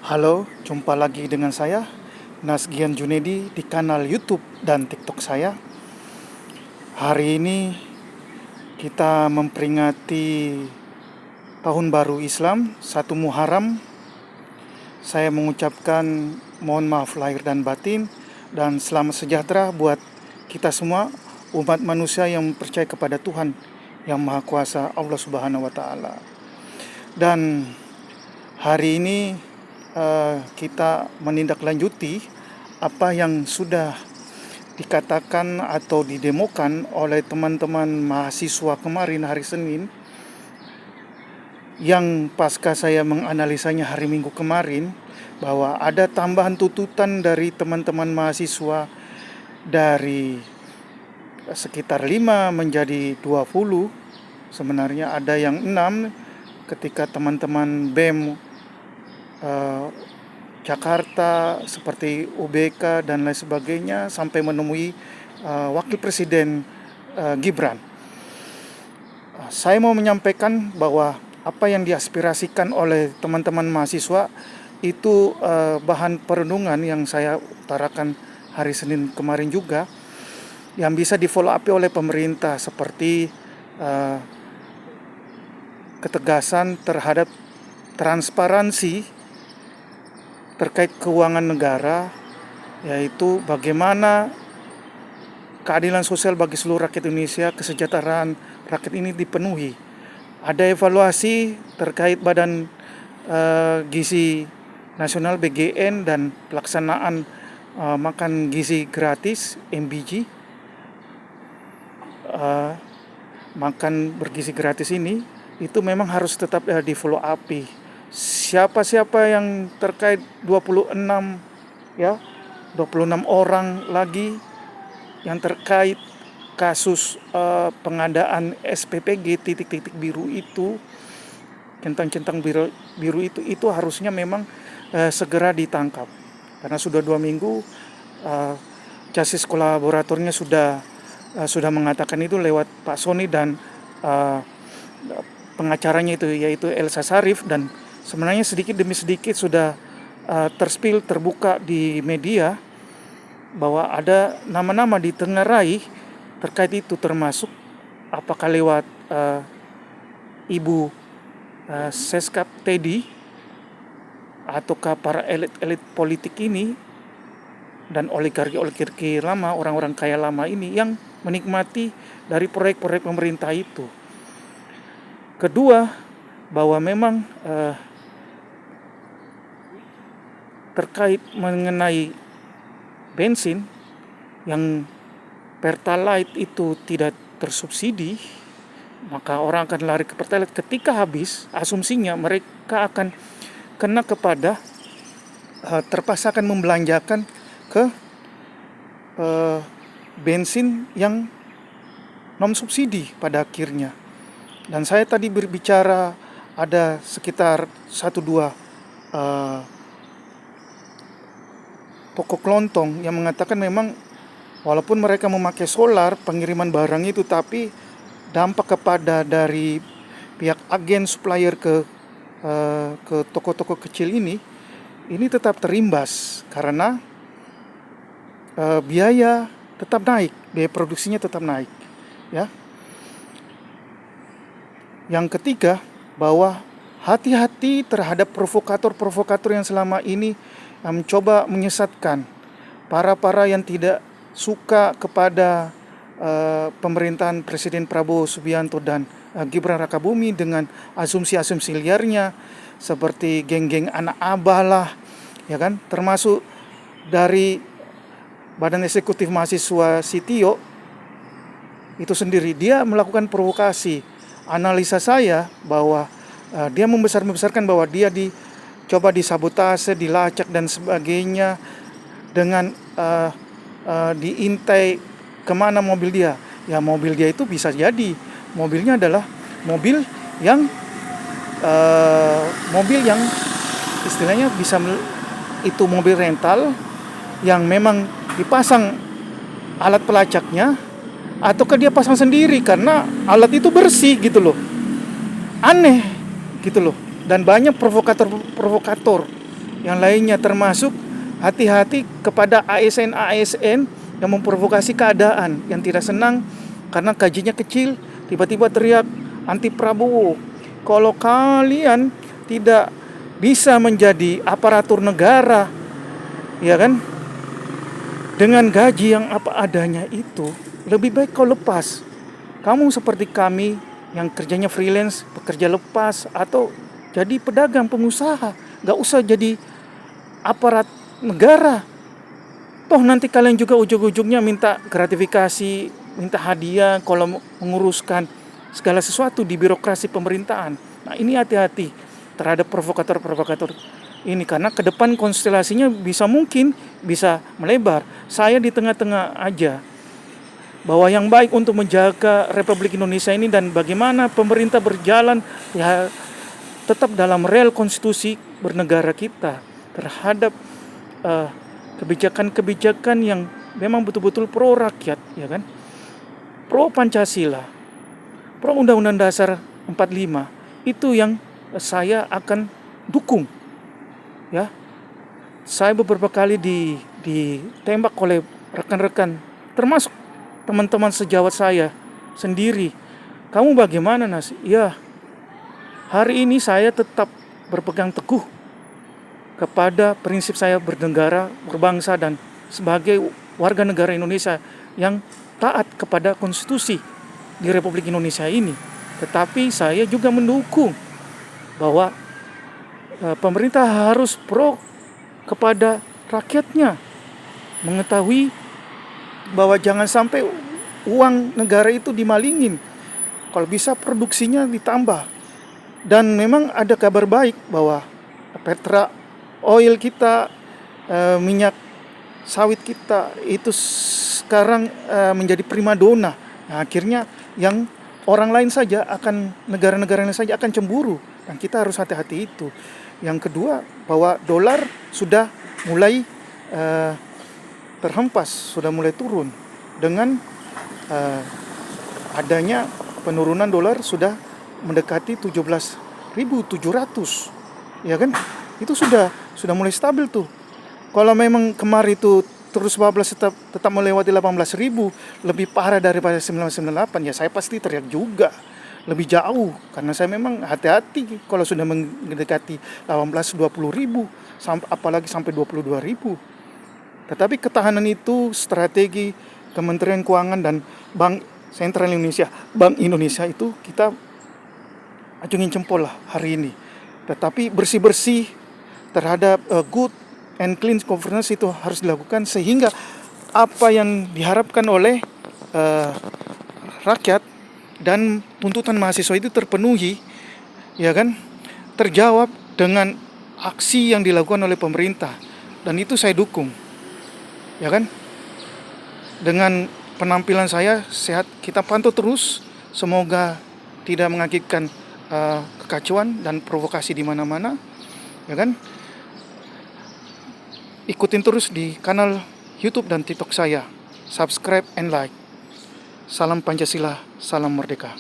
Halo, jumpa lagi dengan saya, Nasgian Junedi di kanal YouTube dan TikTok saya. Hari ini kita memperingati Tahun Baru Islam, 1 Muharram. Saya mengucapkan mohon maaf lahir dan batin dan selamat sejahtera buat kita semua umat manusia yang percaya kepada Tuhan yang Maha Kuasa, Allah Subhanahu wa Ta'ala. Dan hari ini kita menindaklanjuti apa yang sudah dikatakan atau didemokan oleh teman-teman mahasiswa kemarin hari Senin, yang pasca saya menganalisanya hari Minggu kemarin, bahwa ada tambahan tuntutan dari teman-teman mahasiswa dari sekitar 5 menjadi 20. Sebenarnya ada yang 6 ketika teman-teman BEM Jakarta seperti UBK dan lain sebagainya sampai menemui Wakil Presiden Gibran. Saya mau menyampaikan bahwa apa yang diaspirasikan oleh teman-teman mahasiswa itu bahan perenungan yang saya utarakan hari Senin kemarin juga, yang bisa di-follow up oleh pemerintah, seperti ketegasan terhadap transparansi terkait keuangan negara, yaitu bagaimana keadilan sosial bagi seluruh rakyat Indonesia, kesejahteraan rakyat ini dipenuhi. Ada evaluasi terkait Badan Gizi Nasional BGN dan pelaksanaan makan gizi gratis MBG. Makan bergizi gratis ini itu memang harus tetap di-follow up. Siapa-siapa yang terkait 26 orang lagi yang terkait kasus pengadaan SPPG titik-titik biru itu, centang-centang biru itu harusnya memang segera ditangkap, karena sudah 2 minggu justice kolaboratornya sudah mengatakan itu lewat Pak Sony dan pengacaranya itu, yaitu Elsa Sharif. Dan sebenarnya sedikit demi sedikit sudah terbuka di media bahwa ada nama-nama ditengarai terkait itu, termasuk apakah lewat Ibu Seskap Teddy ataukah para elit-elit politik ini dan oligarki lama, orang-orang kaya lama ini yang menikmati dari proyek-proyek pemerintah itu. Kedua, bahwa memang terkait mengenai bensin yang Pertalite itu tidak tersubsidi, maka orang akan lari ke Pertalite. Ketika habis, asumsinya mereka akan kena kepada terpaksa akan membelanjakan ke bensin yang non subsidi pada akhirnya. Dan saya tadi berbicara ada sekitar 1-2 toko kelontong yang mengatakan memang walaupun mereka memakai solar pengiriman barang itu, tapi dampak kepada dari pihak agen supplier ke toko-toko kecil ini tetap terimbas, karena biaya tetap naik, biaya produksinya tetap naik, ya. Yang ketiga, bahwa hati-hati terhadap provokator-provokator yang selama ini mencoba menyesatkan para yang tidak suka kepada pemerintahan Presiden Prabowo Subianto dan Gibran Rakabuming dengan asumsi-asumsi liarnya seperti geng-geng anak abah lah, ya kan, termasuk dari Badan Eksekutif Mahasiswa Sitio itu sendiri, dia melakukan provokasi. Analisa saya bahwa dia membesarkan bahwa dia coba disabotase, dilacak dan sebagainya dengan diintai kemana mobil dia. Ya, mobil dia itu bisa jadi mobilnya adalah mobil yang istilahnya bisa itu mobil rental yang memang dipasang alat pelacaknya, ataukah dia pasang sendiri karena alat itu bersih gitu loh. Aneh gitu loh. Dan banyak provokator yang lainnya, termasuk hati-hati kepada ASN-ASN yang memprovokasi keadaan, yang tidak senang karena gajinya kecil, tiba-tiba teriak anti Prabowo. Kalau kalian tidak bisa menjadi aparatur negara, ya kan, dengan gaji yang apa adanya itu, lebih baik kau lepas. Kamu seperti kami yang kerjanya freelance, pekerja lepas, atau jadi pedagang, pengusaha. Gak usah jadi aparat negara. Toh nanti kalian juga ujung-ujungnya minta gratifikasi, minta hadiah kalau menguruskan segala sesuatu di birokrasi pemerintahan. Nah, ini hati-hati terhadap provokator-provokator ini, karena ke depan konstelasinya mungkin bisa melebar. Saya di tengah-tengah aja, bahwa yang baik untuk menjaga Republik Indonesia ini dan bagaimana pemerintah berjalan ya tetap dalam rel konstitusi bernegara kita terhadap kebijakan-kebijakan yang memang betul-betul pro rakyat, ya kan, pro Pancasila, pro Undang-Undang Dasar 45, itu yang saya akan dukung. Ya, saya beberapa kali ditembak oleh rekan-rekan, termasuk teman-teman sejawat saya sendiri. Kamu bagaimana, Nas? Ya, hari ini saya tetap berpegang teguh kepada prinsip saya bernegara, berbangsa, dan sebagai warga negara Indonesia yang taat kepada konstitusi di Republik Indonesia ini. Tetapi saya juga mendukung bahwa pemerintah harus pro kepada rakyatnya, mengetahui bahwa jangan sampai uang negara itu dimalingin, kalau bisa produksinya ditambah. Dan memang ada kabar baik bahwa Petra oil kita, minyak sawit kita itu sekarang menjadi primadona. Nah, akhirnya yang orang lain saja akan, negara-negara lain saja akan cemburu, dan kita harus hati-hati itu. Yang kedua, bahwa dolar sudah mulai terhempas, sudah mulai turun dengan adanya penurunan dolar sudah mendekati 17.700, ya kan? Itu sudah mulai stabil tuh. Kalau memang kemarin itu terus 14 tetap melewati 18.000, lebih parah daripada 1998, ya saya pasti teriak juga lebih jauh, karena saya memang hati-hati kalau sudah mendekati 18-20 ribu, apalagi sampai 22 ribu. Tetapi ketahanan itu strategi Kementerian Keuangan dan Bank Sentral Indonesia, Bank Indonesia itu kita acungin jempol lah hari ini. Tetapi bersih-bersih terhadap good and clean governance itu harus dilakukan, sehingga apa yang diharapkan oleh rakyat dan tuntutan mahasiswa itu terpenuhi, ya kan, terjawab dengan aksi yang dilakukan oleh pemerintah, dan itu saya dukung, ya kan. Dengan penampilan saya sehat, kita pantau terus, semoga tidak mengakibatkan kekacauan dan provokasi di mana-mana, ya kan. Ikutin terus di kanal YouTube dan TikTok saya. Subscribe and like. Salam Pancasila, salam merdeka.